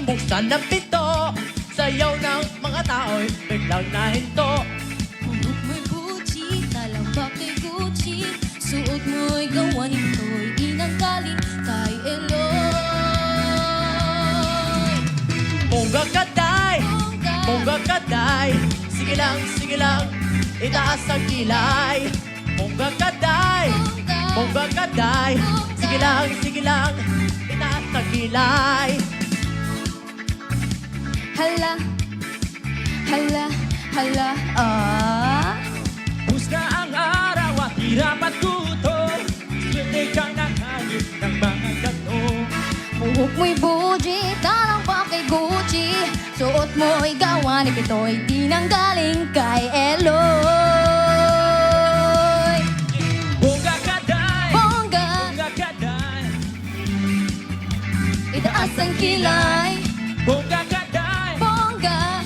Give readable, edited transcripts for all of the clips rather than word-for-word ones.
Buksan ng pinto, sayaw ng mga tao'y biglang nahinto. Buhok mo'y Gucci, talambak kay Gucci. Suot mo'y gawa nito'y di nanggaling kay Eloy. Bongga kaday, bongga kaday. Sige lang, itaas ang kilay. Bongga kaday, bongga kaday. Sige lang, itaas ang kilay. Hala, hala, hala, ah. Husga ang araw at hirap at gutom. Swerte kang nakayip ng mga gato. Buhok mo'y Gucci, talambak kay Gucci. Suot mo'y gawa ni Pitoy, di nanggaling kay Eloy. Bongga kaday, Bongga, bongga kaday. itaas ang kilay. Bongga kaday, Bongga,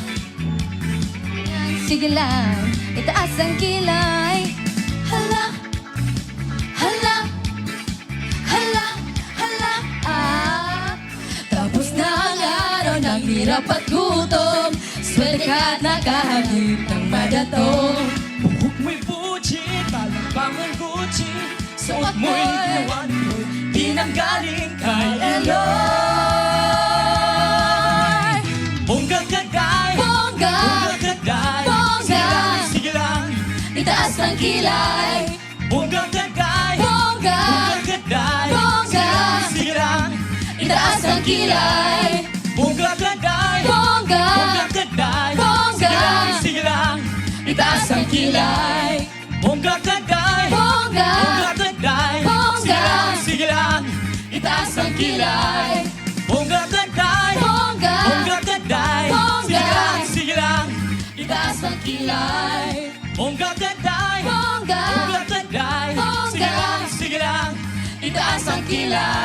sige lang, itaas ang kilay. Hala, hala, hala, hala, ah. Tapos na ang araw ng hirap at gutom. Swerte ka't nakahagip ng madatong. buhok mo'y Gucci, talambak mo'y Gucci. Suot mo'y mo'y gawa nito'y di nanggaling kay Eloy. Bongga kaday, Bongga, bongga kaday. Bongga. Sige lang, itaas ang kilay. bongga kaday. Bongga, Bongga kaday. Bongga. Sige lang, itaas ang kilay. bongga kaday. Bongga, Bongga kaday. Bongga. Sige lang, itaas ang kilay. Bongga kaday. Bongga, Bongga kaday. Bongga. Sige lang, itaas ang kilay. Bongga kaday. Bongga, Bongga kaday. Bongga. Sige lang, itaas ang kilay. bongga kaday. Bongga, Bongga kaday. Bongga. Sige lang, itaas ang kilay.